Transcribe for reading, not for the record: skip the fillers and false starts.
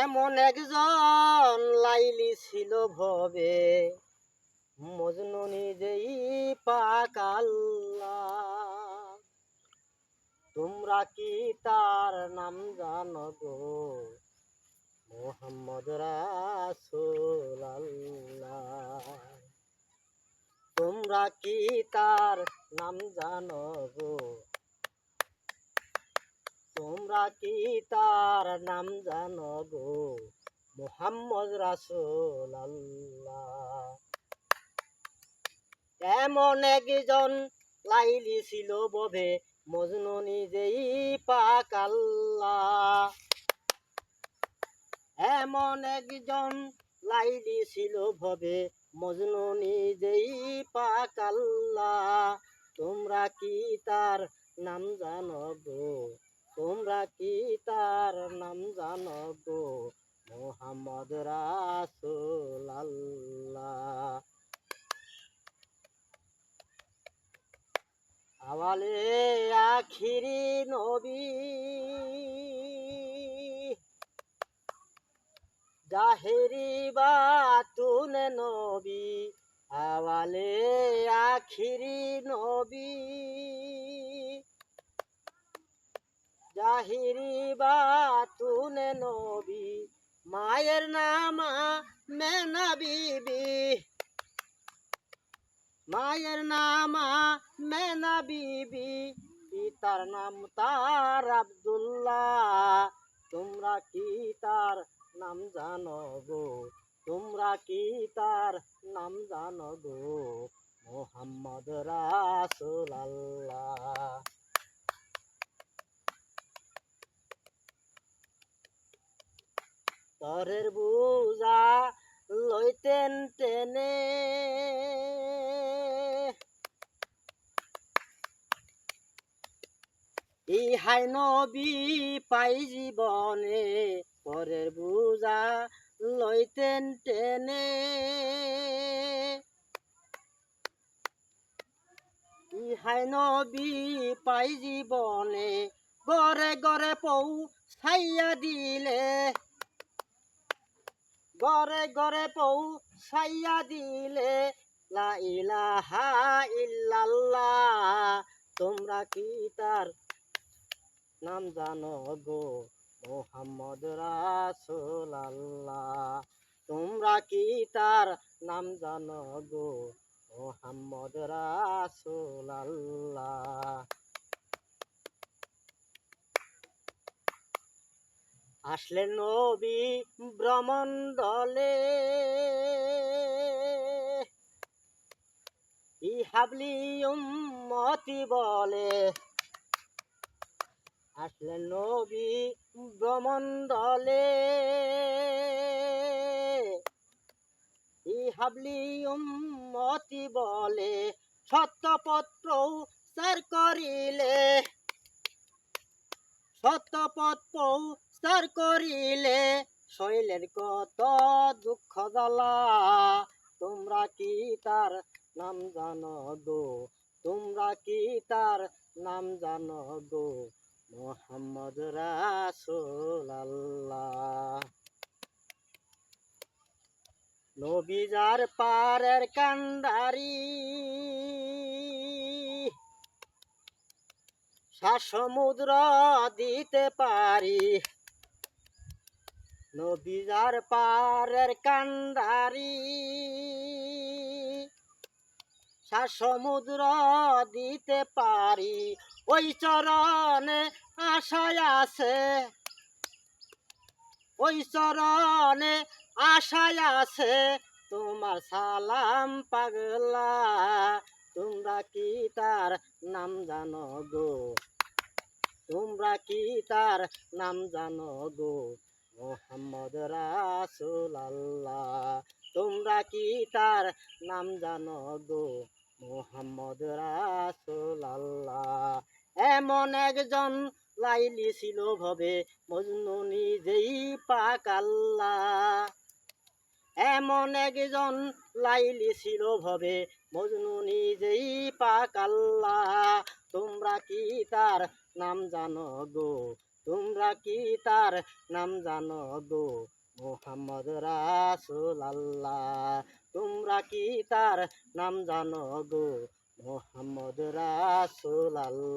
এমন একজন লাইলি ছিল ভবে, মজনু নিজেই পাক আল্লাহ। তোমরা কি তার নাম জানো গো? মোহাম্মদ রাসূলুল্লাহ। তোমরা কি তার নাম জানো গো? তোমরা কি তার নাম জানো গো? মুহাম্মদ রাসূলুল্লাহ। এমন একজন লাইলি ছিল ভবে, মজনু নিজেই পাক আল্লাহ। এমন একজন লাইলি ছিল ভবে, মজনু নিজেই পাক আল্লাহ। তোমরা কি তার নাম জানো গো? তোমরা কি তার নাম জানো গো? মুহাম্মদ রাসূলুল্লাহ। আওয়ালে আখিরি নবী, জাহেরি বাতুনে নবী। আওয়ালে আখিরি নবী, জাহিরি বাতুনে নবী। মায়ের নাম মেনা বিবি, মায়ের নাম মেনা বিবি। পিতার নাম তার আব্দুল্লাহ। তোমরা কি তার নাম জানো গো? তোমরা কি তার নাম জানো গো? মুহাম্মদ রাসূলুল্লাহ। তরের বুঝা লইতেন টেনে, ইহাই নবী পাই জীবনে। পরের বুঝা লইতেন টেনে, ইহাই নবী পাই জীবনে। গরে গরে পৌ ছাইয়া দিলে, গরে গরে পৌ ছাইয়া দিলে। লা ইলাহা ইল্লাল্লাহ। তোমরা কি তার নাম জানো গো? মুহাম্মদ রাসূলুল্লাহ। তোমরা কি তার নাম জানো গো? মুহাম্মদ রাসূলুল্লাহ। আসলেন নবী ব্রহ্মণ্ডলে, ইহাবলি উম্মতি বলে। আসলেন নবী ব্রহ্মণ্ডলে, ইহাবলি উম্মতি বলে। সত্যপথ প্রচার করিলে, সত্যপথ প্রচার করিলে। শৈলের কত দুঃখ জ্বালা। তোমরা কি তার নাম জানো গো? তোমরা কি তার নাম জানো গো? মুহাম্মদ রাসূলুল্লাহ। নবী যার পারের কান্ডারি, সমুদ্র দিতে পারি। নবী যার পারের কান্ডারি, সমুদ্র দিতে পারি। ওই চরণে আশায় আছে, ওই চরণে আশায় আছে। তোমার সালাম পাগলা। তোমরা কি তার নাম জানো গো? তোমরা কি তার নাম জানো গো? মুহাম্মদ রাসূলুল্লাহ। তোমরা কি তার নাম জানো গো? মুহাম্মদ রাসূলুল্লাহ। এমন একজন লাইলি ছিল ভবে, মজনু নিজেই পাক আল্লাহ। এমন একজন লাইলি ছিল ভবে, মজনু নিজেই পাক আল্লাহ। তোমরা কি তার নাম জানো গো? তোমরা কি তার নাম জানো গো মোহাম্মদ রাসূলুল্লাহ তোমরা কি তার নাম জানো গো মোহাম্মদ রাসূলুল্লাহ